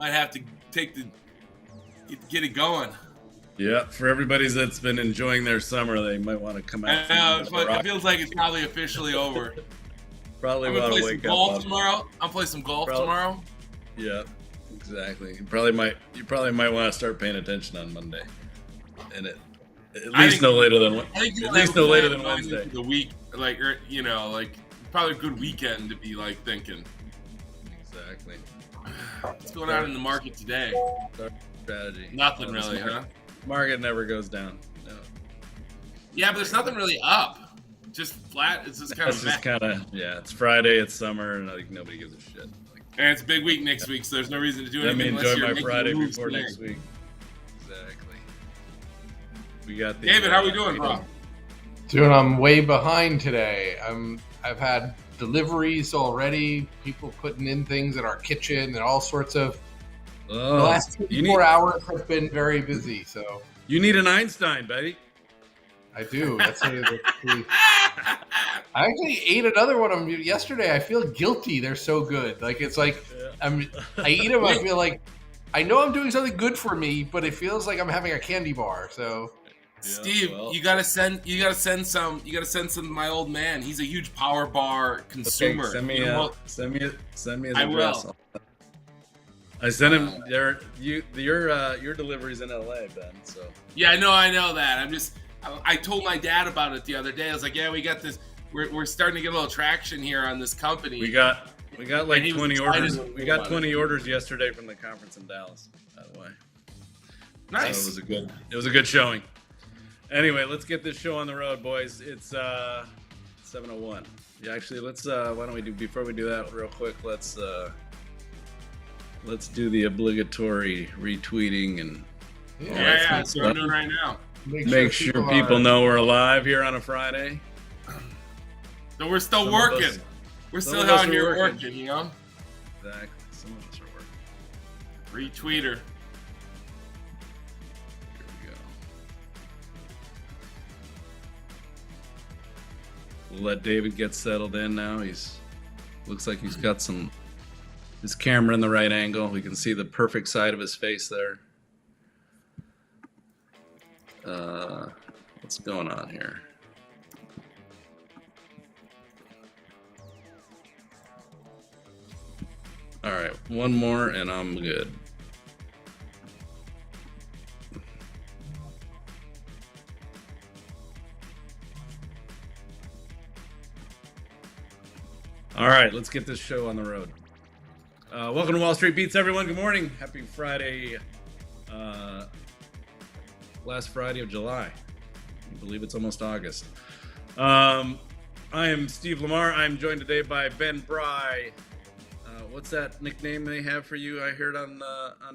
might have to get it going. Yeah, for everybody that's been enjoying their summer, they might want to come out. I know, but it feels like it's probably officially over. Probably I'm gonna want to play wake some up. golf tomorrow. I'll play some golf tomorrow. Yeah, exactly. You probably might want to start paying attention on Monday, and at least no later than Wednesday. The week, like probably a good weekend to be like thinking. Exactly. What's going on in the market today? Strategy. Nothing really, huh? Market never goes down. No. Yeah, but there's nothing really up. Just flat. It's just kind of. It's Friday. It's summer, and I think nobody gives a shit. And it's a big week next week, so there's no reason to do anything. Let me enjoy my Friday before next week. Exactly. We got the David. How we doing, bro? I'm way behind today. I've had deliveries already. People putting in things in our kitchen and all sorts of. The last 24 hours have been very busy. So you need an Einstein, buddy. I do. That's I actually ate another one of them yesterday. I feel guilty. They're so good. Like it's like I eat them. I feel like I know I'm doing something good for me, but it feels like I'm having a candy bar. So, Steve, you gotta send some to my old man. He's a huge Power Bar consumer. Okay, send me his address. I will. I sent him your delivery's in LA, Ben. So yeah, I know that. I told my dad about it the other day. I was like, yeah, we got this. We're starting to get a little traction here on this company. We got like 20 orders. We got 20 orders yesterday from the conference in Dallas, by the way. Nice. So it was a good showing. Anyway, let's get this show on the road, boys. It's 7:01. Yeah, actually, let's why don't we do before we do that real quick, let's do the obligatory retweeting and yeah. That's what I'm doing right now. Make sure people know we're alive here on a Friday. So we're still working. We're still out here working, you know? Exactly. Some of us are working. Retweeter. Here we go. We'll let David get settled in now. Looks like he's got his camera in the right angle. We can see the perfect side of his face there. What's going on here? All right, one more and I'm good. All right, let's get this show on the road. Welcome to Wall Street Beats, everyone. Good morning. Happy Friday. Last Friday of July. I believe it's almost August. I am Steve Lamar. I'm joined today by Ben Bry. What's that nickname they have for you? I heard on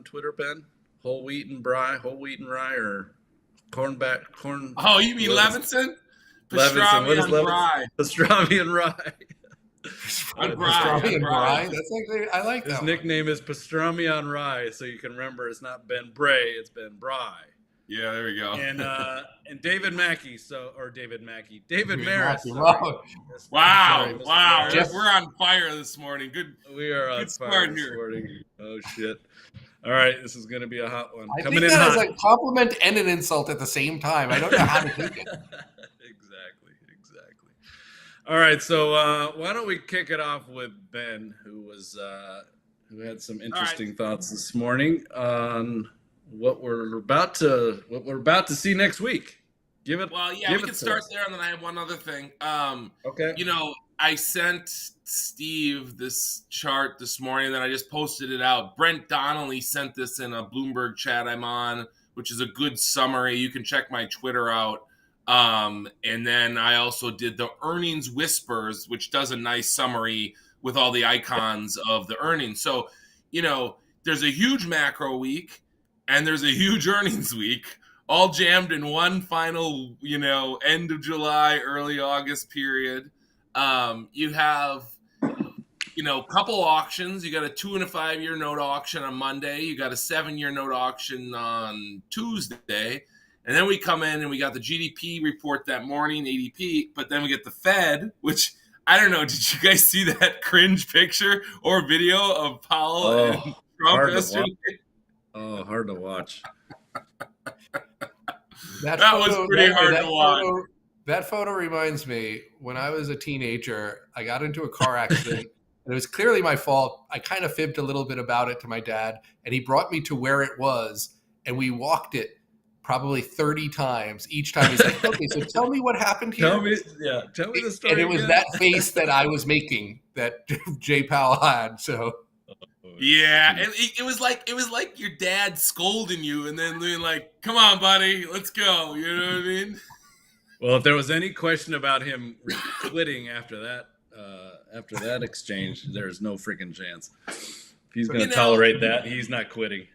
Twitter, Ben. Whole wheat and rye, or corn. Oh, you mean Levinson? Pastrami and rye. Pastrami and rye. Pastrami and rye. That's actually I like that. His nickname is Pastrami on Rye, so you can remember it's not Ben Bray, it's Ben Bry. Yeah, there we go. And David Mackey, David Maris. Wow. We're on fire this morning. We are on fire this morning. Oh shit. All right, this is going to be a hot one. I think that is a compliment and an insult at the same time. I don't know how to take it. Exactly. All right, so why don't we kick it off with Ben, who had some interesting thoughts this morning on what we're about to see next week. We can start there, and then I have one other thing. Okay. I sent Steve this chart this morning, and then I just posted it out. Brent Donnelly sent this in a Bloomberg chat I'm on, which is a good summary. You can check my Twitter out. And then I also did the earnings whispers, which does a nice summary with all the icons of the earnings. So, there's a huge macro week. And there's a huge earnings week, all jammed in one final, end of July, early August period. You have, couple auctions. You got a 2 and a 5 year note auction on Monday. You got a 7-year note auction on Tuesday. And then we come in and we got the GDP report that morning, ADP. But then we get the Fed, which I don't know. Did you guys see that cringe picture or video of Powell Trump hard to yesterday. watch. Oh, hard to watch. That was pretty hard to watch. That photo reminds me, when I was a teenager, I got into a car accident, and it was clearly my fault. I kind of fibbed a little bit about it to my dad, and he brought me to where it was, and we walked it probably 30 times. Each time he's like, okay, so tell me what happened here. Tell me the story. And it was that face that I was making that Jay Powell had. So yeah, and it was like your dad scolding you, and then being like, "Come on, buddy, let's go." You know what I mean? Well, if there was any question about him quitting after that exchange, there's no freaking chance. If he's going to tolerate that, he's not quitting.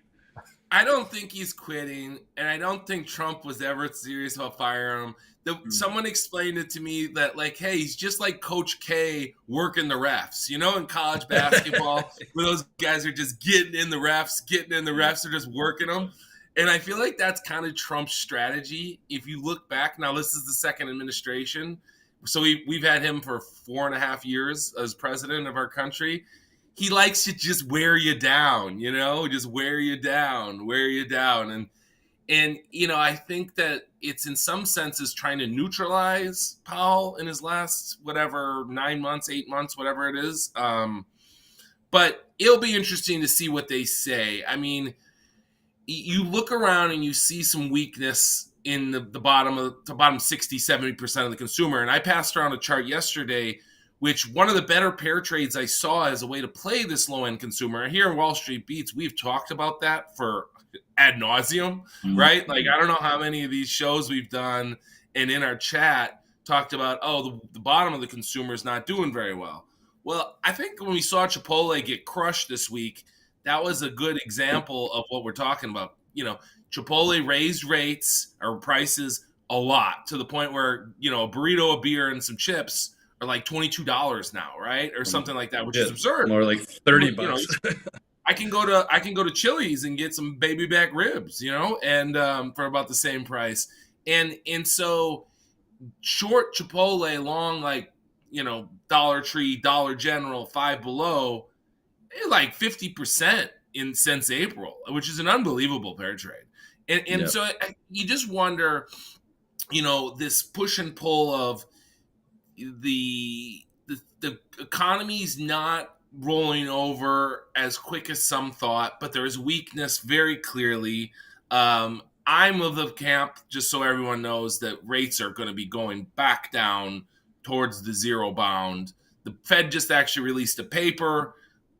I don't think he's quitting, and I don't think Trump was ever serious about firing him. Someone explained it to me that, like, hey, he's just like Coach K working the refs, you know, in college basketball, where those guys are just getting in the refs, are just working them. And I feel like that's kind of Trump's strategy. If you look back, now this is the second administration, so we've had him for 4.5 years as president of our country. He likes to just wear you down, you know, just wear you down. And you know, I think that it's in some senses trying to neutralize Powell in his last, 9 months, 8 months, whatever it is. But it'll be interesting to see what they say. I mean, you look around and you see some weakness in the bottom 60, 70% of the consumer. And I passed around a chart yesterday, which one of the better pair trades I saw as a way to play this low-end consumer. Here in Wall Street Beats, we've talked about that for ad nauseum, right? Like, I don't know how many of these shows we've done and in our chat talked about, the bottom of the consumer is not doing very well. Well, I think when we saw Chipotle get crushed this week, that was a good example of what we're talking about. You know, Chipotle raised rates or prices a lot to the point where, you know, a burrito, a beer, and some chips are like $22 now, right? Or something like that, which is absurd. More like $30. You know, I can go to Chili's and get some baby back ribs, you know, and for about the same price. And so short Chipotle, long, like, you know, Dollar Tree, Dollar General, Five Below, like 50% since April, which is an unbelievable pair trade. And so you just wonder, you know, this push and pull of the economy's not rolling over as quick as some thought, but there is weakness very clearly. I'm of the camp, just so everyone knows, that rates are going to be going back down towards the zero bound. The Fed just actually released a paper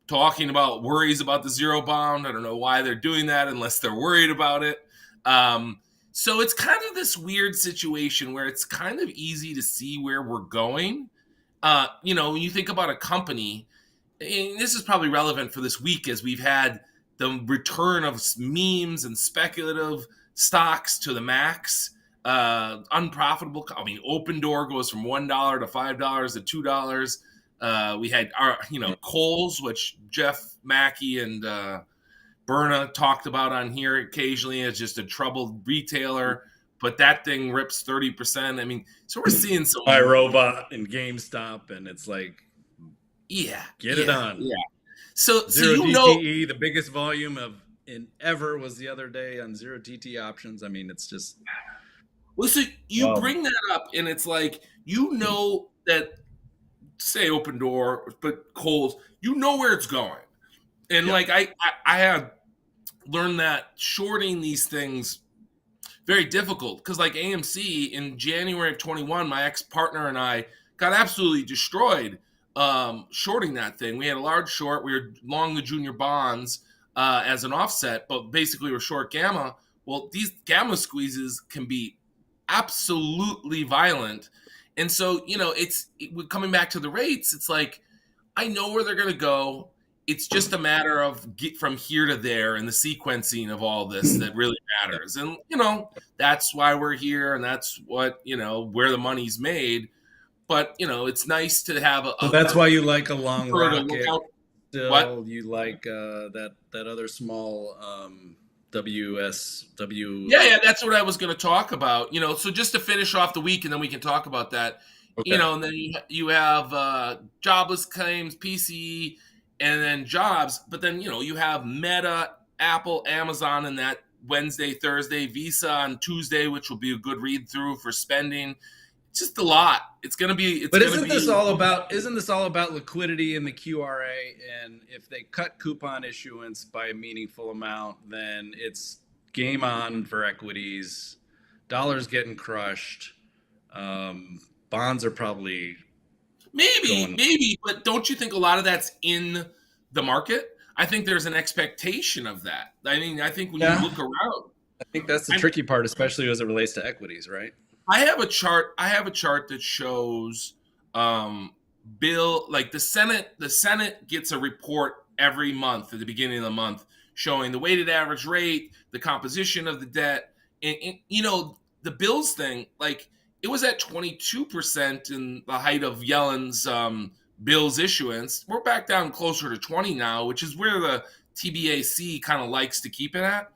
talking about worries about the zero bound. I don't know why they're doing that unless they're worried about it. So it's kind of this weird situation where it's kind of easy to see where we're going. You know, when you think about a company, and this is probably relevant for this week as we've had the return of memes and speculative stocks to the max, unprofitable. I mean, Open Door goes from $1 to $5 to $2. We had our, you know, Kohl's, which Jeff Mackey and Berna talked about on here occasionally as just a troubled retailer, but that thing rips 30%. I mean, so we're seeing some iRobot and GameStop, and it's like, get it on. Yeah. So Zero you DTE, know, the biggest volume in ever was the other day on zero DTE options. I mean, it's just. Well, so you bring that up, and it's like, you know that, say Open Door, but Kohl's, you know where it's going. And like I have learned that shorting these things very difficult, because like AMC in January of 21, my ex-partner and I got absolutely destroyed shorting that thing. We had a large short. We were long the junior bonds as an offset, but basically we're short gamma. Well, these gamma squeezes can be absolutely violent. And so, you know, coming back to the rates, it's like, I know where they're going to go. It's just a matter of get from here to there and the sequencing of all this that really matters. And, you know, that's why we're here. And that's what, you know, where the money's made. But, you know, it's nice to have So that's why you like a long rocket. Still, what? You like that other small WSW. Yeah, that's what I was going to talk about. You know, so just to finish off the week, and then we can talk about that. Okay. You know, and then you have jobless claims, PCE, and then jobs. But then, you have Meta, Apple, Amazon in that Wednesday, Thursday, Visa on Tuesday, which will be a good read through for spending. It's just a lot. But isn't this all about liquidity in the QRA? And if they cut coupon issuance by a meaningful amount, then it's game on for equities. Dollars getting crushed. Bonds are probably maybe, but don't you think a lot of that's in the market? I think there's an expectation of that. I mean, I think when you look around, I think that's the tricky part, especially as it relates to equities, right? I have a chart that shows bill, like the Senate gets a report every month at the beginning of the month showing the weighted average rate, the composition of the debt, and the bills thing, like it was at 22% in the height of Yellen's bills issuance. We're back down closer to 20 now, which is where the TBAC kind of likes to keep it at.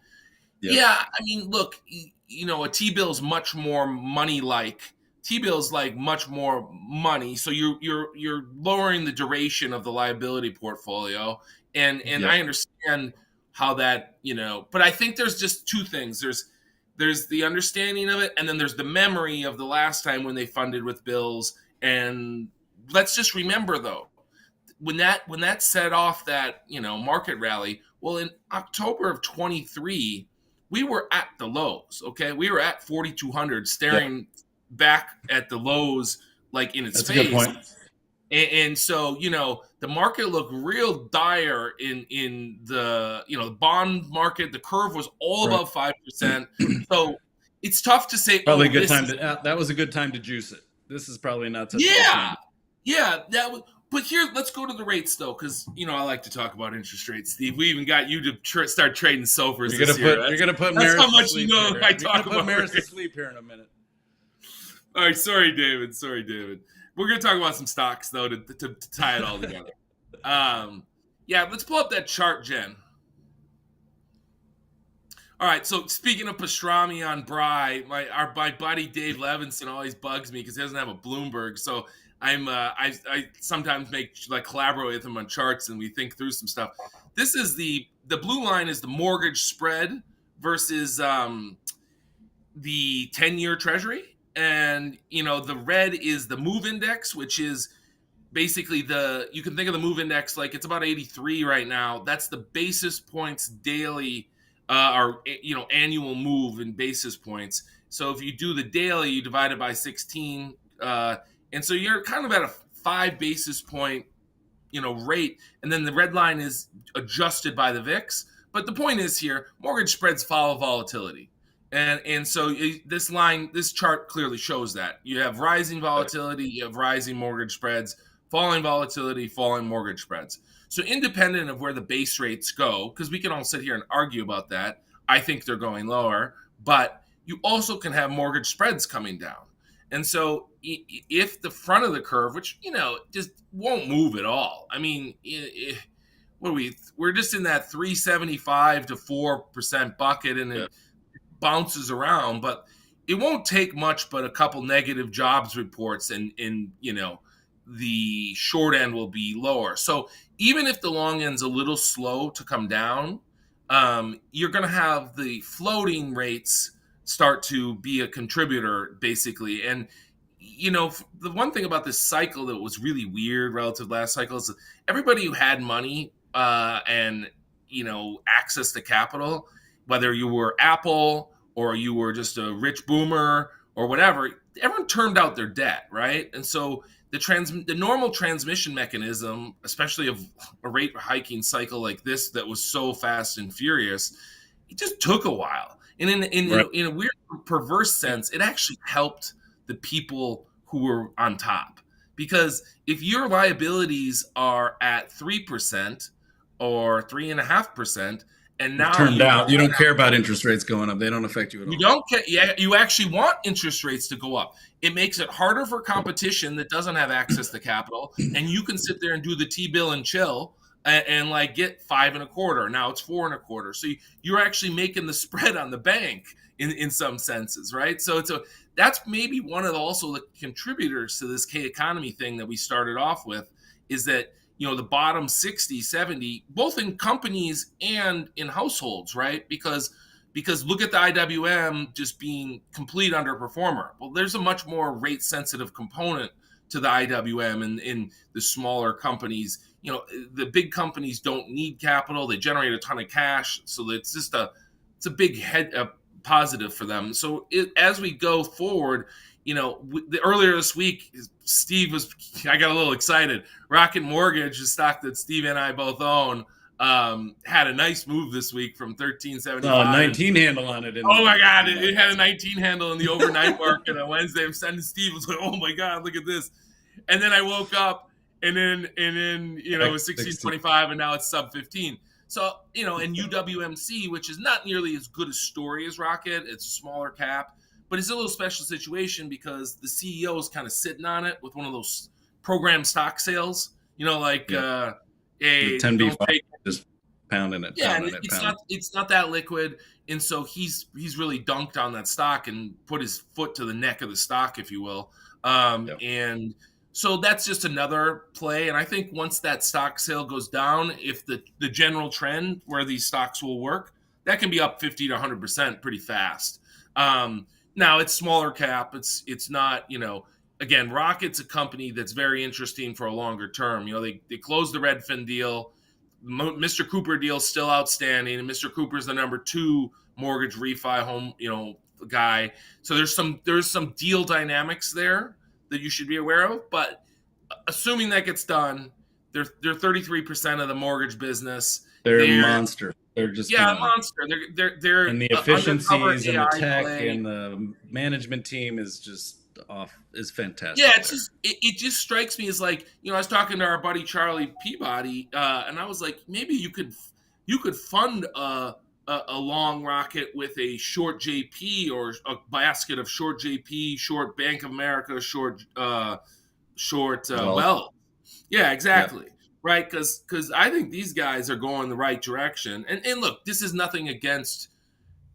Yep. Yeah, I mean, look, a T-bill is much more money-like. T-bills like much more money, so you're lowering the duration of the liability portfolio, and yep. I understand how that, but I think there's just two things. There's the understanding of it, and then there's the memory of the last time when they funded with bills. And let's just remember, though, when that set off that market rally, well, in October of 23, we were at the lows. Okay, we were at 4,200, staring back at the lows like in its face. That's a good point. And so, the market looked real dire in the, bond market. The curve was all above 5%. So it's tough to say. Probably a good time that was a good time to juice it. This is probably not such a good time. Yeah. But here, let's go to the rates, though, because, I like to talk about interest rates, Steve. We even got you to start trading SOFRs this year. You're going to put Maris to sleep here. You're going to put Maris to sleep here in a minute. All right. Sorry, David. We're going to talk about some stocks, though, to tie it all together. Let's pull up that chart, Jen. All right, so speaking of pastrami on Bry, my buddy Dave Levinson always bugs me because he doesn't have a Bloomberg. So I sometimes collaborate with him on charts, and we think through some stuff. This is the blue line is the mortgage spread versus the 10-year Treasury. And, the red is the MOVE index, which is basically you can think of the MOVE index like it's about 83 right now. That's the basis points daily, annual move in basis points. So if you do the daily, you divide it by 16. And so you're kind of at a 5 basis point, rate. And then the red line is adjusted by the VIX. But the point is here, mortgage spreads follow volatility. And so this chart clearly shows that. You have rising volatility, you have rising mortgage spreads, falling volatility, falling mortgage spreads. So independent of where the base rates go, because we can all sit here and argue about that, I think they're going lower, but you also can have mortgage spreads coming down. And so if the front of the curve, which, just won't move at all. I mean, we're just in that 3.75 to 4% bucket, and it bounces around, but it won't take much but a couple negative jobs reports and the short end will be lower. So even if the long end's a little slow to come down, you're going to have the floating rates start to be a contributor, basically. And, the one thing about this cycle that was really weird relative to last cycle is everybody who had money and, access to capital, whether you were Apple or you were just a rich boomer or whatever, everyone termed out their debt, right? And so the normal transmission mechanism, especially of a rate hiking cycle like this that was so fast and furious, it just took a while. And in a weird, perverse sense, it actually helped the people who were on top. Because if your liabilities are at 3% or 3.5%, and now turned out you don't care about interest rates going up. They don't affect you at all. You don't care. Yeah, you actually want interest rates to go up. It makes it harder for competition that doesn't have access to capital, and you can sit there and do the T-bill and chill and get 5.25. Now it's 4.25. So you're actually making the spread on the bank in some senses, right? So that's maybe one of also the contributors to this K economy thing that we started off with, is that the bottom 60, 70, both in companies and in households, right? Because look at the IWM just being complete underperformer. Well, there's a much more rate sensitive component to the IWM and in the smaller companies. The big companies don't need capital. They generate a ton of cash. So it's just it's a big positive for them. So as we go forward, earlier this week, I got a little excited. Rocket Mortgage, the stock that Steve and I both own, had a nice move this week from 1375. 19 handle on it. Oh my God, it had a 19 handle in the overnight market on Wednesday. I'm sending Steve, was like, oh my God, look at this. And then I woke up and then it was 1625 and now it's sub 15. So, and UWMC, which is not nearly as good a story as Rocket, it's a smaller cap, but it's a little special situation because the CEO is kind of sitting on it with one of those program stock sales, like a 10B5 just pounding it. Yeah, and it's not that liquid, and so he's really dunked on that stock and put his foot to the neck of the stock, if you will. And so that's just another play. And I think once that stock sale goes down, if the general trend where these stocks will work, that can be up 50 to 100% pretty fast. Now it's smaller cap. It's not, again, Rocket's a company that's very interesting for a longer term. They closed the Redfin deal. Mr. Cooper deal still outstanding, and Mr. Cooper's the number 2 mortgage refi home, guy. So there's some deal dynamics there that you should be aware of. But assuming that gets done, they're 33% of the mortgage business. They're a monster. They're just a monster. They're and the efficiencies and the tech and the management team is just is fantastic. Yeah, it just strikes me as like, I was talking to our buddy Charlie Peabody, and I was like, maybe you could fund a long Rocket with a short JP or a basket of short JP, short Bank of America, short Wells. Yeah, exactly. Yeah. Right, because I think these guys are going the right direction. And look, this is nothing against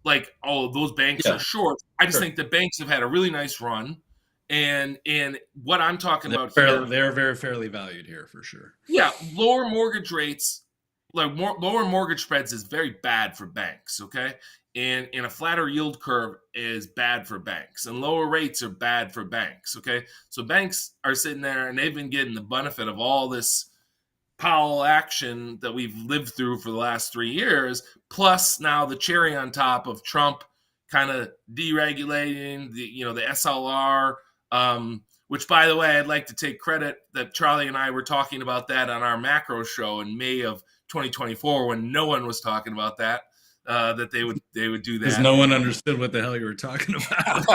like, those banks are short. I just think the banks have had a really nice run. And what I'm talking about here, they're very fairly valued here for sure. Yeah, lower mortgage rates, lower mortgage spreads is very bad for banks. Okay, and a flatter yield curve is bad for banks, and lower rates are bad for banks. Okay, so banks are sitting there and they've been getting the benefit of all this Powell action that we've lived through for the last 3 years, plus now the cherry on top of Trump kind of deregulating the SLR. Which, by the way, I'd like to take credit that Charlie and I were talking about that on our macro show in May of 2024 when no one was talking about that, that they would do that. Because no one understood what the hell you were talking about.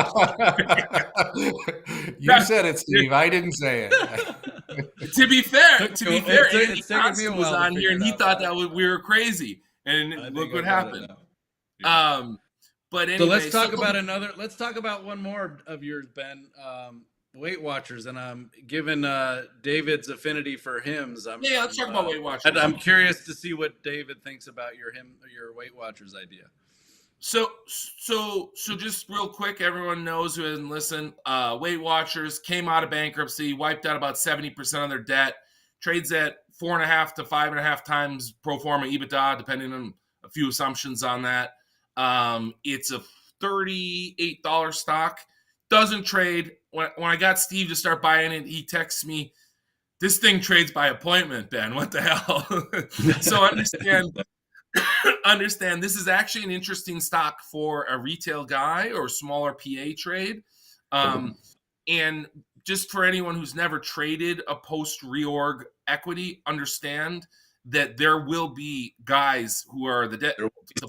You said it, Steve. I didn't say it. To be fair, Andy Johnson was on here and he thought that we were crazy. And look what happened. But anyway, so let's talk about one more of yours, Ben. Weight Watchers, and I'm given David's affinity for HIMS. Let's talk about Weight Watchers. I'm curious to see what David thinks about your Weight Watchers idea. So just real quick, everyone knows who hasn't listened. Weight Watchers came out of bankruptcy, wiped out about 70% of their debt, trades at 4.5 to 5.5 times pro forma EBITDA, depending on a few assumptions on that. It's a $38 stock. Doesn't trade. When I got Steve to start buying it, he texts me, "This thing trades by appointment, Ben. What the hell?" So understand this is actually an interesting stock for a retail guy or smaller PA trade. And just for anyone who's never traded a post-reorg equity, understand that there will be guys who are the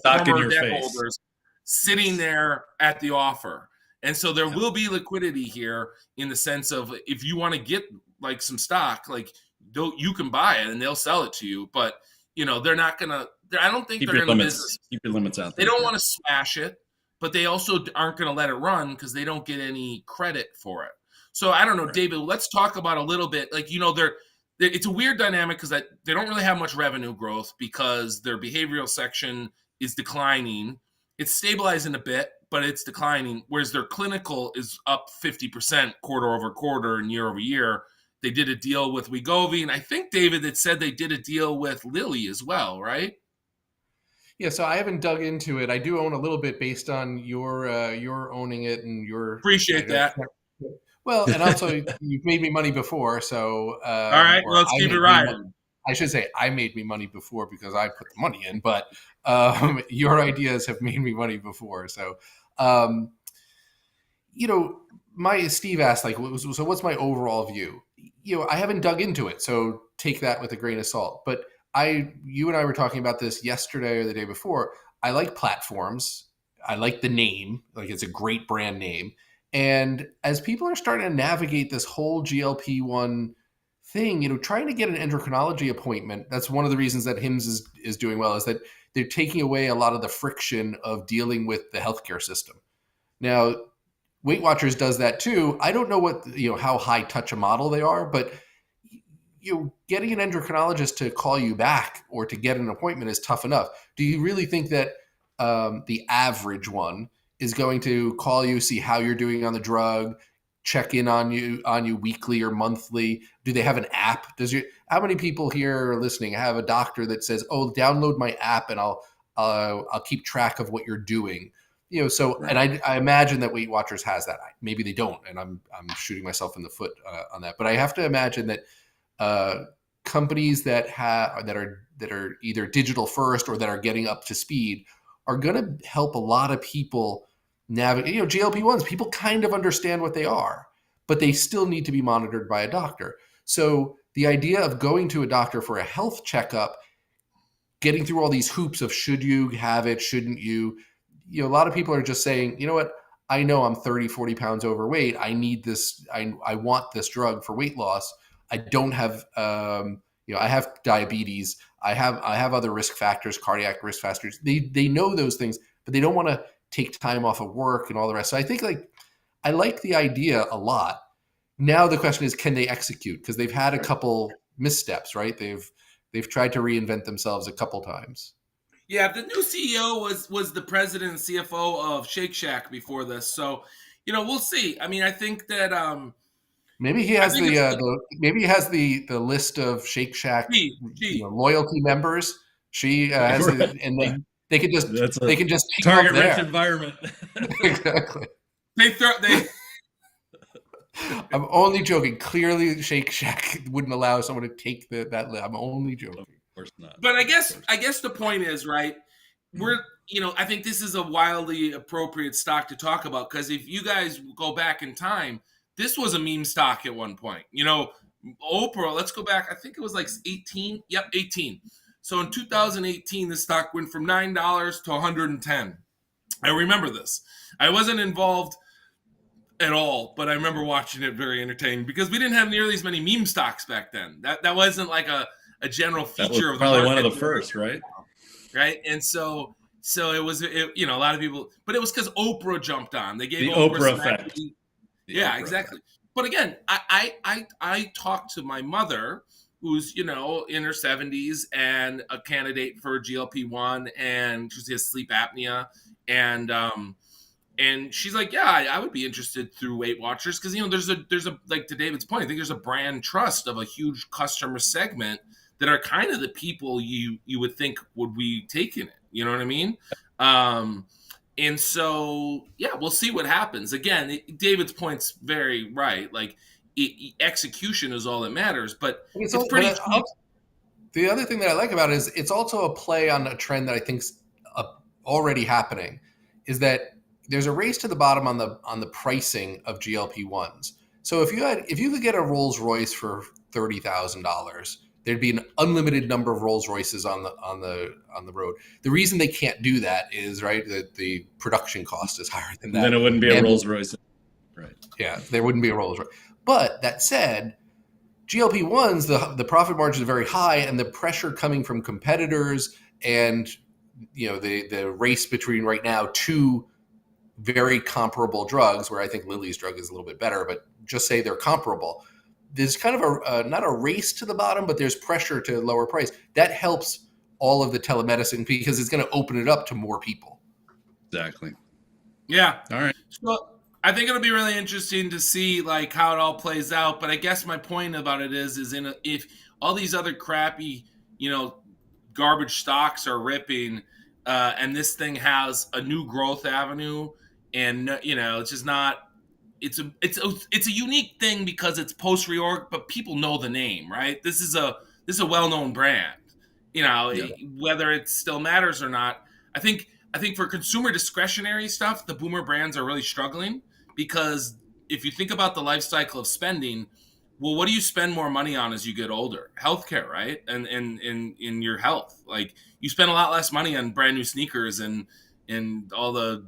former debt holders sitting there at the offer. And so there will be liquidity here in the sense of if you want to get like some stock, like you can buy it and they'll sell it to you. But, they're not going to – I don't think they're in the business. Keep your limits out there. They don't want to smash it, but they also aren't going to let it run because they don't get any credit for it. So I don't know, right. David, let's talk about a little bit. Like, it's a weird dynamic because they don't really have much revenue growth because their behavioral section is declining. It's stabilizing a bit, but it's declining, whereas their clinical is up 50% quarter over quarter and year over year. They did a deal with Wegovy, and I think, David, that said they did a deal with Lilly as well, right? Yeah, so I haven't dug into it. I do own a little bit based on your owning it and your. Appreciate that. Well, and also you've made me money before, so All right, or let's I keep it made me right. money. I should say I made me money before because I put the money in, but your ideas have made me money before. So, Steve asked, like, so what's my overall view? I haven't dug into it, so take that with a grain of salt. But you and I were talking about this yesterday or the day before. I like platforms. I like the name. Like, it's a great brand name. And as people are starting to navigate this whole GLP-1 thing, trying to get an endocrinology appointment, that's one of the reasons that HIMS is doing well, is that they're taking away a lot of the friction of dealing with the healthcare system. Now, Weight Watchers does that too. I don't know how high touch a model they are, but getting an endocrinologist to call you back or to get an appointment is tough enough. Do you really think that the average one is going to call you, see how you're doing on the drug, check in on you weekly or monthly? Do they have an app? How many people here are listening have a doctor that says, "Oh, download my app and I'll keep track of what you're doing"? So, right. And I imagine that Weight Watchers has that. Maybe they don't, and I'm shooting myself in the foot on that. But I have to imagine that companies that are either digital first or that are getting up to speed are going to help a lot of people navigate. GLP-1s, people kind of understand what they are, but they still need to be monitored by a doctor. So the idea of going to a doctor for a health checkup, getting through all these hoops of should you have it, shouldn't you? A lot of people are just saying, you know what, I know I'm 30, 40 pounds overweight. I need this. I want this drug for weight loss. I don't have, I have diabetes. I have other risk factors, cardiac risk factors. They know those things, but they don't want to take time off of work and all the rest. So I think I like the idea a lot. Now the question is, can they execute? Because they've had a couple missteps, right? They've tried to reinvent themselves a couple times. Yeah, the new CEO was the president and CFO of Shake Shack before this, so we'll see. I mean, I think that maybe he has the list of Shake Shack loyalty members. She has, and they can just target rich environment. Exactly. They. I'm only joking. Clearly, Shake Shack wouldn't allow someone to take that. I'm only joking. Of course not. But I guess the point is, right, we're I think this is a wildly appropriate stock to talk about, because if you guys go back in time, this was a meme stock at one point. Oprah, let's go back, I think it was like 18. Yep, 18. So in 2018, the stock went from $9 to 110. I remember this. I wasn't involved at all, but I remember watching it, very entertaining, because we didn't have nearly as many meme stocks back then. That wasn't like a general feature of the probably market. One of the first, right? And so it was, a lot of people, but it was because Oprah jumped on. They gave the Oprah effect. Yeah, Oprah exactly. Effect. But again, I talked to my mother, who's in her 70s and a candidate for GLP-1, and she has sleep apnea, and she's like, yeah, I would be interested through Weight Watchers, because there's a like, to David's point, I think there's a brand trust of a huge customer segment that are kind of the people you would think would be taking it. You know what I mean? And so, yeah, we'll see what happens. Again, David's point's very right. Like, execution is all that matters, but it's pretty. The other thing that I like about it is it's also a play on a trend that I think's already happening, is that there's a race to the bottom on the pricing of GLP-1s. So if you could get a Rolls Royce for $30,000, there'd be an unlimited number of Rolls Royces on the road. The reason they can't do that is, right, that the production cost is higher than that. Then it wouldn't be a Rolls Royce, right? Yeah, there wouldn't be a Rolls Royce. But that said, GLP-1s, the profit margins are very high, and the pressure coming from competitors, and the race between right now two very comparable drugs, where I think Lilly's drug is a little bit better, but just say they're comparable. There's kind of not a race to the bottom, but there's pressure to lower price. That helps all of the telemedicine, because it's going to open it up to more people. Exactly. Yeah. All right. So I think it'll be really interesting to see like how it all plays out. But I guess my point about it is if all these other crappy, you know, garbage stocks are ripping, and this thing has a new growth avenue, and you know, it's just not. It's a unique thing because it's post reorg, but people know the name, right? This is a well known brand. You know, Yeah. whether it still matters or not. I think for consumer discretionary stuff, the boomer brands are really struggling because if you think about the life cycle of spending, well, what do you spend more money on as you get older? Healthcare, right? And in your health, like you spend a lot less money on brand new sneakers and all the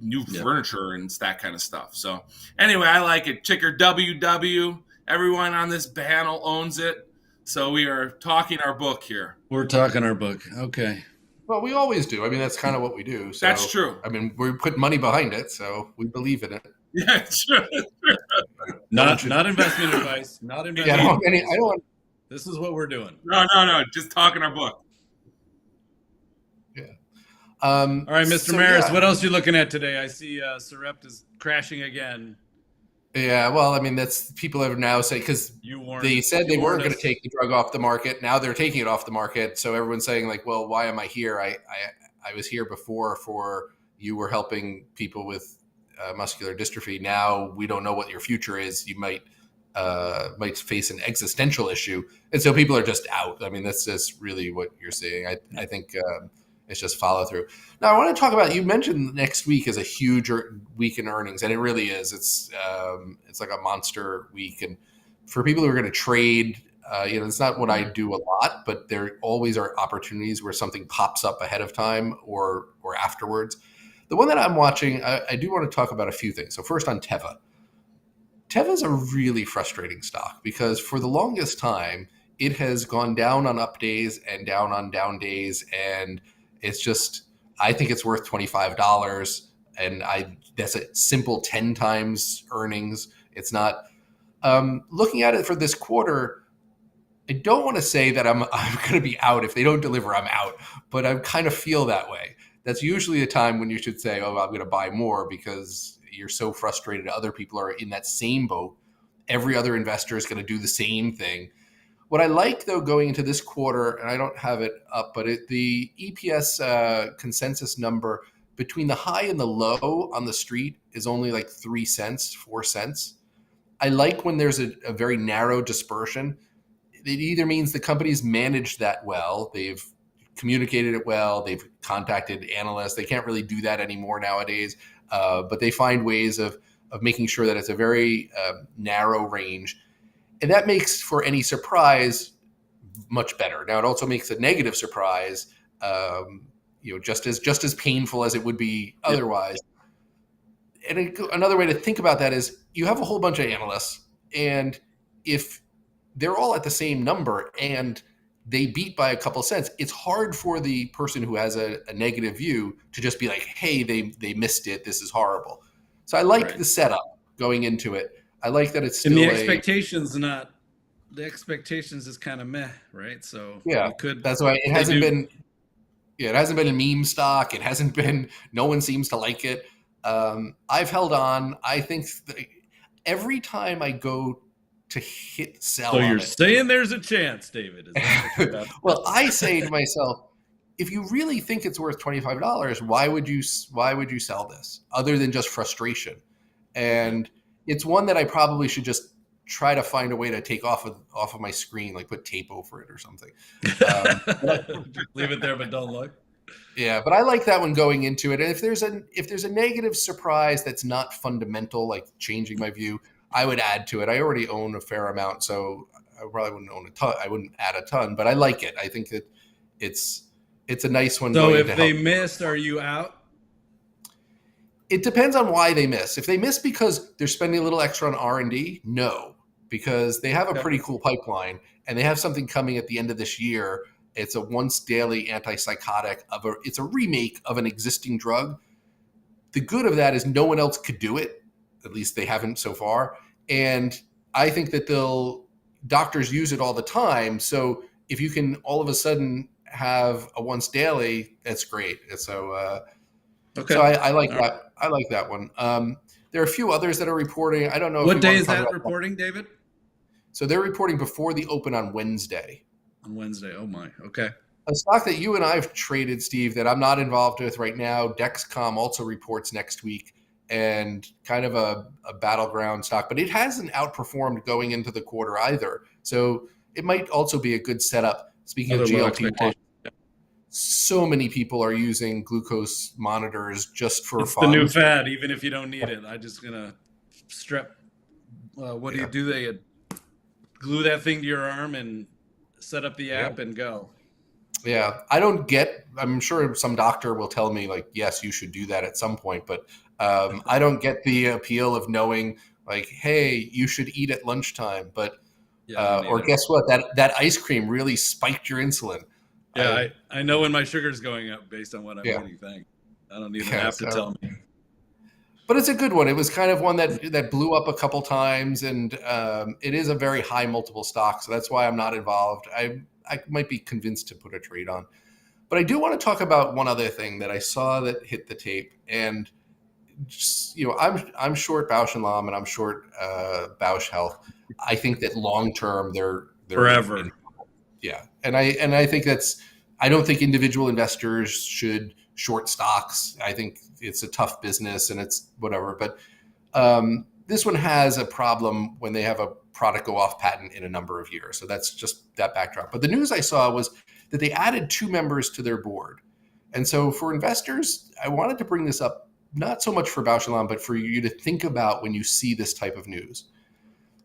new furniture and that kind of stuff. So anyway, I like it. Ticker WW. Everyone on this panel owns it. So we are talking our book here. We're talking our book. Okay. Well, we always do. I mean, that's kind of what we do. So, That's true. I mean, we put money behind it, so we believe in it. Yeah, it's true. Not investment advice. Not investment. Yeah, advice. I don't want. This is what we're doing. No. Just talking our book. Yeah. All right, Mr. Maris, what else are you looking at today? I see Sarepta is crashing again. Yeah, well, I mean, that's people have now say because they said they weren't going to take the drug off the market. Now they're taking it off the market. So everyone's saying like, well, why am I here? I was here before for you were helping people with muscular dystrophy. Now we don't know what your future is. You might face an existential issue. And so people are just out. I mean, that's just really what you're seeing. I think it's just follow through. Now, I want to talk about, you mentioned next week is a huge week in earnings, and it really is. It's like a monster week. And for people who are going to trade, it's not what I do a lot, but there always are opportunities where something pops up ahead of time or afterwards. The one that I'm watching, I do want to talk about a few things. So first on TEVA. TEVA is a really frustrating stock because for the longest time, it has gone down on up days and down on down days, and it's just, I think it's worth $25, and that's a simple 10 times earnings. It's not. Looking at it for this quarter, I don't want to say that I'm going to be out. If they don't deliver, I'm out. But I kind of feel that way. That's usually a time when you should say, oh, I'm going to buy more because you're so frustrated. Other people are in that same boat. Every other investor is going to do the same thing. What I like, though, going into this quarter, and I don't have it up, but the EPS consensus number between the high and the low on the street is only like 3 cents, 4 cents. I like when there's a very narrow dispersion. It either means the company's managed that well, they've communicated it well, they've contacted analysts. They can't really do that anymore nowadays, but they find ways of making sure that it's a very narrow range. And that makes for any surprise much better. Now, it also makes a negative surprise, just as painful as it would be otherwise. And another way to think about that is you have a whole bunch of analysts, and if they're all at the same number and they beat by a couple cents, it's hard for the person who has a negative view to just be like, hey, they missed it. This is horrible. So I like the setup going into it. I like that it's still and the expectations is kind of meh, right? So yeah, that's why it hasn't been. Yeah, it hasn't been a meme stock. It hasn't been. No one seems to like it. I've held on. I think every time I go to hit sell, so you're saying there's a chance, David? Is that well, I say to myself, if you really think it's worth $25, why would you sell this other than just frustration? And it's one that I probably should just try to find a way to take off of my screen, like put tape over it or something. Leave it there, but don't look. Yeah, but I like that one going into it. And if there's a negative surprise that's not fundamental, like changing my view, I would add to it. I already own a fair amount, so I probably wouldn't own a ton. I wouldn't add a ton, but I like it. I think that it's a nice one. So if they missed, are you out? It depends on why they miss. If they miss because they're spending a little extra on R&D, no, because they have a pretty cool pipeline and they have something coming at the end of this year. It's a once daily antipsychotic it's a remake of an existing drug. The good of that is no one else could do it. At least they haven't so far. And I think that doctors use it all the time. So if you can all of a sudden have a once daily, that's great. So, so I like that. I like that one. There are a few others that are reporting. I don't know. What day is that reporting, David? So they're reporting before the open on Wednesday. On Wednesday. Oh my. Okay. A stock that you and I have traded, Steve, that I'm not involved with right now. Dexcom also reports next week, and kind of a battleground stock, but it hasn't outperformed going into the quarter either. So it might also be a good setup. Speaking of GLP-1, so many people are using glucose monitors just for fun. The new fad, even if you don't need it. I'm just going to strap. What do? They glue that thing to your arm and set up the app and go. Yeah. I'm sure some doctor will tell me, like, yes, you should do that at some point, but I don't get the appeal of knowing, like, hey, you should eat at lunchtime, but or guess what? That ice cream really spiked your insulin. Yeah, I know when my sugar's going up based on what I'm eating. Thanks. I don't even have to tell me. But it's a good one. It was kind of one that blew up a couple times, and it is a very high multiple stock, so that's why I'm not involved. I might be convinced to put a trade on. But I do want to talk about one other thing that I saw that hit the tape, and just, I'm short Bausch & Lomb, and I'm short Bausch Health. I think that long term they're forever. Yeah, and I think I don't think individual investors should short stocks. I think it's a tough business and it's whatever. But this one has a problem when they have a product go off patent in a number of years. So that's just that backdrop. But the news I saw was that they added 2 members to their board. And so for investors, I wanted to bring this up, not so much for Bausch & Lomb, but for you to think about when you see this type of news.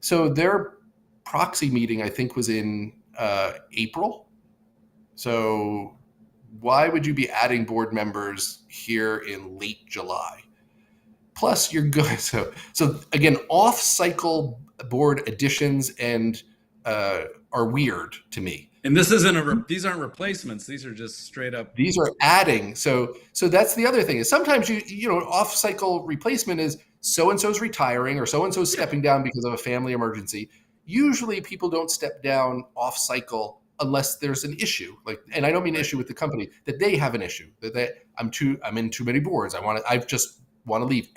So their proxy meeting, I think, was in April. So why would you be adding board members here in late July? Plus, you're good. So again, off-cycle board additions and are weird to me. And this isn't these aren't replacements. These are just straight up. These are adding. So that's the other thing is sometimes off-cycle replacement is so-and-so's retiring or so-and-so's stepping down because of a family emergency. Usually people don't step down off-cycle unless there's an issue. And I don't mean issue with the company, that they have an issue, that I'm in too many boards. I just want to leave.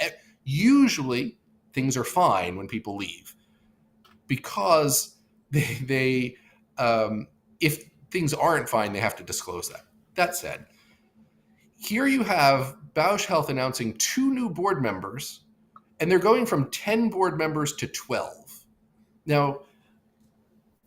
Usually things are fine when people leave because they if things aren't fine, they have to disclose that. That said, here you have Bausch Health announcing 2 new board members, and they're going from 10 board members to 12. Now,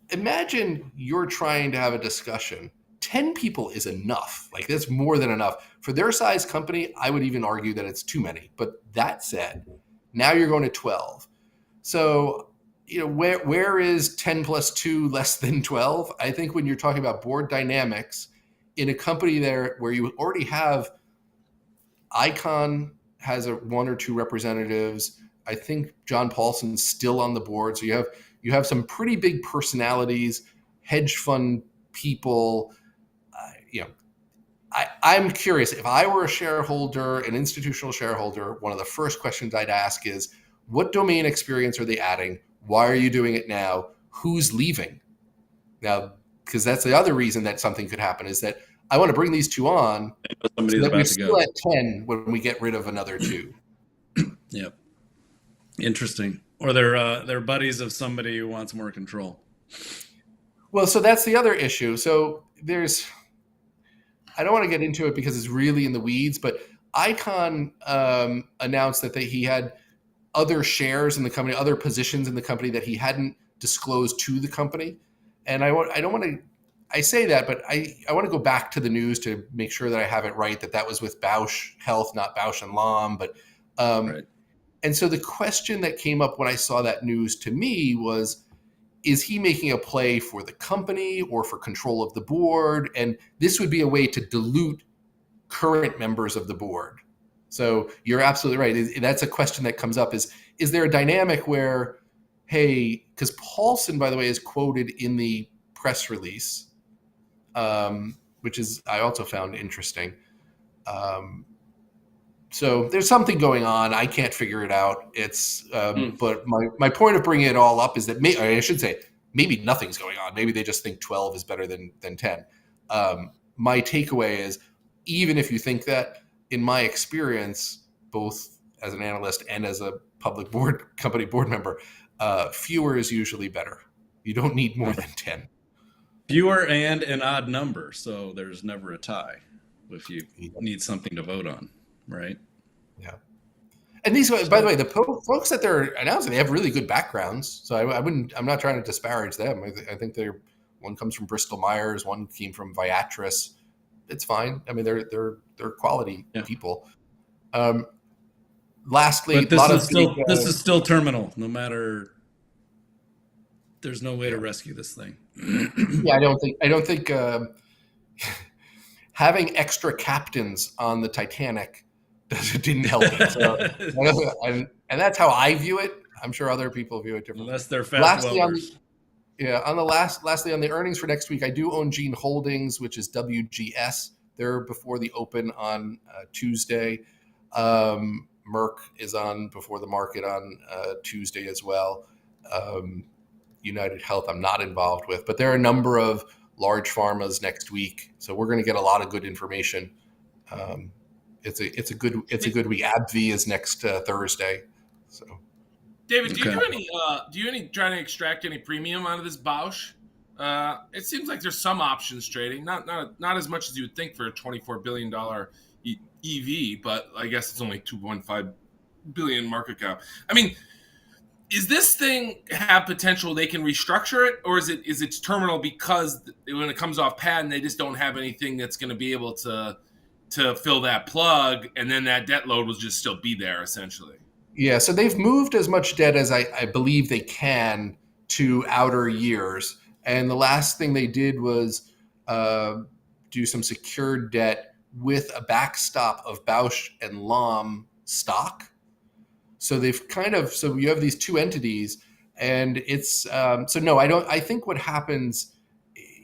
imagine you're trying to have a discussion. 10 people is enough. Like, that's more than enough. For their size company, I would even argue that it's too many. But that said, now you're going to 12. So, where is 10 plus 2 less than 12? I think when you're talking about board dynamics in a company there where you already have Icon has 1 or 2 representatives. I think John Paulson's still on the board. So you have some pretty big personalities, hedge fund people. I'm curious, if I were a shareholder, an institutional shareholder, one of the first questions I'd ask is, what domain experience are they adding? Why are you doing it now? Who's leaving? Now, because that's the other reason that something could happen is that I want to bring these 2 on so that we're still at 10 when we get rid of another 2. Yep. Interesting. Or they're buddies of somebody who wants more control. Well, so that's the other issue. So I don't want to get into it because it's really in the weeds, but Icon announced that he had other shares in the company, other positions in the company that he hadn't disclosed to the company. And I say that, but I want to go back to the news to make sure that I have it right, that was with Bausch Health, not Bausch & Lomb. But right. And so the question that came up when I saw that news to me was, is he making a play for the company or for control of the board? And this would be a way to dilute current members of the board. So you're absolutely right. That's a question that comes up is there a dynamic where, hey, because Paulson, by the way, is quoted in the press release, which is I also found interesting. So there's something going on. I can't figure it out. But my point of bringing it all up is that I should say maybe nothing's going on. Maybe they just think 12 is better than 10. My takeaway is, even if you think that, in my experience, both as an analyst and as a public company board member, fewer is usually better. You don't need more than 10. Fewer and an odd number, so there's never a tie if you need something to vote on, right? Yeah. And these, by the way, the folks that they're announcing, they have really good backgrounds. So I'm not trying to disparage them. I think one comes from Bristol Myers, one came from Viatris. It's fine. I mean, they're quality people. Lastly, but this is still terminal. No matter, there's no way to rescue this thing. Yeah, I don't think having extra captains on the Titanic didn't help it. So, and that's how I view it. I'm sure other people view it differently. Unless they're fast welders. Lastly on the earnings for next week, I do own Gene Holdings, which is WGS. They're before the open on Tuesday. Merck is on before the market on Tuesday as well. United Health I'm not involved with, but there are a number of large pharmas next week, so we're going to get a lot of good information. It's a good week. AbbVie is next Thursday. So, David, do you any trying to extract any premium out of this Bausch? It seems like there's some options trading, not as much as you would think for a $24 billion EV, but I guess it's only 2.5 billion market cap. I mean, is this thing have potential they can restructure it, or is it terminal because when it comes off patent they just don't have anything that's going to be able to fill that plug, and then that debt load will just still be there essentially? Yeah, so they've moved as much debt as I believe they can to outer years, and the last thing they did was do some secured debt with a backstop of Bausch and Lomb stock. So they've so you have these two entities, and it's I think what happens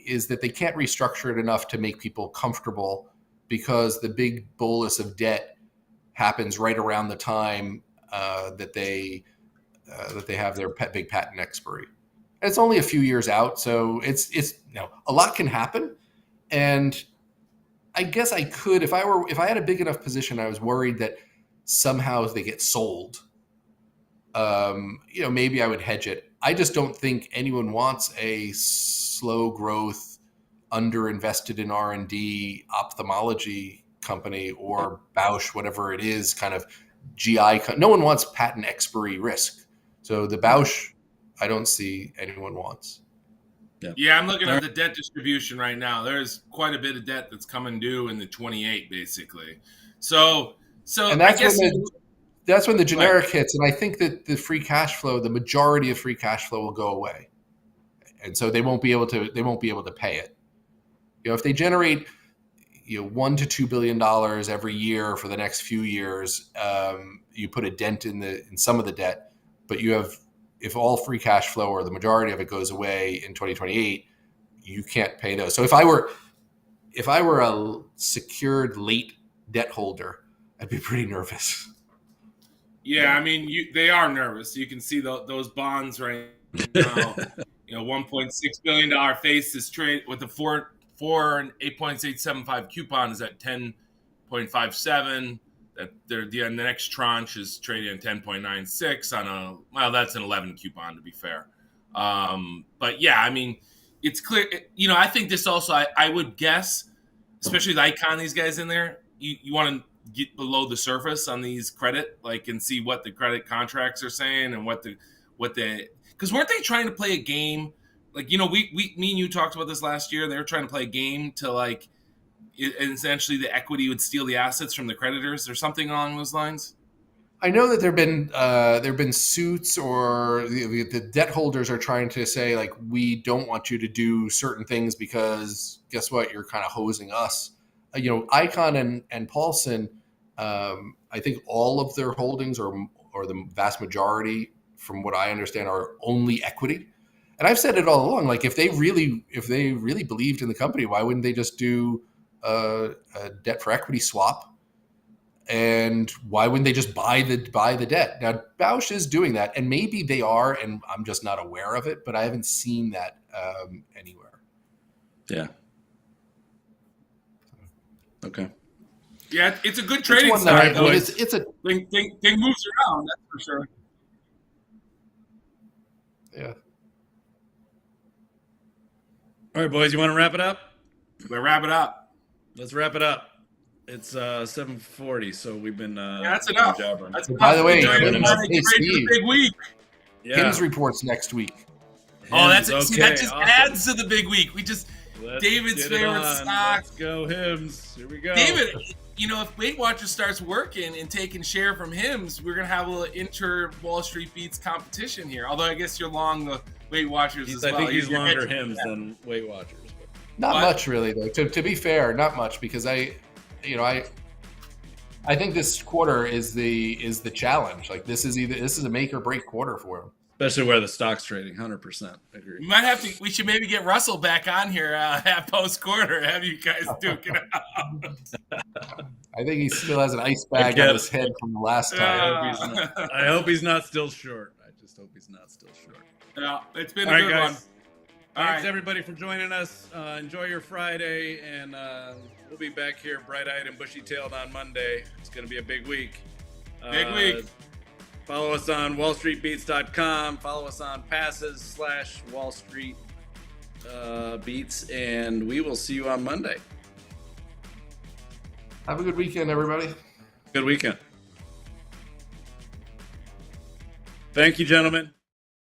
is that they can't restructure it enough to make people comfortable, because the big bolus of debt happens right around the time that they have their big patent expiry. And it's only a few years out, so it's a lot can happen. And I guess I could, if I had a big enough position, I was worried that somehow they get sold. Maybe I would hedge it. I just don't think anyone wants a slow growth, underinvested in R&D ophthalmology company, or Bausch, whatever it is, kind of GI. No one wants patent expiry risk. So the Bausch, I don't see anyone wants. Yeah, I'm looking at the debt distribution right now. There's quite a bit of debt that's coming due in the 28, basically. So and that's when the generic hits, and I think that the free cash flow, the majority of free cash flow, will go away, and so they won't be able to pay it. If they generate $1 to $2 billion every year for the next few years, you put a dent in some of the debt, but if all free cash flow or the majority of it goes away in 2028, you can't pay those. So if I were a secured late debt holder, I'd be pretty nervous. Yeah, I mean, they are nervous. You can see those bonds right now. $1.6 billion face is trade with a 4 and 8.875 coupon is at 10.57. That the next tranche is trading at 10.96 that's an 11 coupon, to be fair. But yeah, I mean, it's clear. I think this also, I would guess, especially the Icon, these guys in there, you want to get below the surface on these credit, and see what the credit contracts are saying and because weren't they trying to play a game? Me and you talked about this last year. They were trying to play a game to essentially the equity would steal the assets from the creditors or something along those lines. I know that there've been suits, or the debt holders are trying to say we don't want you to do certain things because guess what, you're kind of hosing us. Icon and Paulson, I think all of their holdings or the vast majority, from what I understand, are only equity. And I've said it all along, if they really believed in the company, why wouldn't they just do a debt for equity swap? And why wouldn't they just buy the debt? Now, Bausch is doing that, and maybe they are, and I'm just not aware of it, but I haven't seen that anywhere. Yeah. Okay. Yeah, it's a good It's trading one that stock. All right, boys. it's a Thing moves around, that's for sure. yeah. All right, boys, you want to wrap it up? But wrap it up. Let's wrap it up. It's 7:40, so we've been That's doing enough. jabbering. That's By the way, Enjoy hey, everybody. Get ready for the Steve. big week. Yeah. HIMS reports next week. Oh, that's HIMS, see, okay, that just awesome. adds to the big week. We just Let's David's get it favorite on. stock. Let's go HIMS. Here we go. David, you know, if Weight Watchers starts working and taking share from HIMS, we're gonna have a little inter Wall Street Beats competition here. Although I guess you're long the Weight Watchers as I well. think he's You're longer hedging HIMS that. than Weight Watchers. But Not What? much, really, though. To be fair, not much, because I think this quarter is the challenge. Like this is a make or break quarter for him. especially where the stock's trading, 100%. Agree. We might have to. We should maybe get Russell back on here at post quarter. Have you guys duke it out? I think he still has an ice bag on his head from the last time. I hope he's not still short. I just hope he's not still short. Yeah, it's been All a right, good guys. one. Thanks right. everybody for joining us. Enjoy your Friday, and we'll be back here bright-eyed and bushy-tailed on Monday. It's going to be a big week. Big week. Follow us on wallstreetbeats.com. Follow us on passes/Wall Street Beats, and we will see you on Monday. Have a good weekend, everybody. Good weekend. Thank you, gentlemen.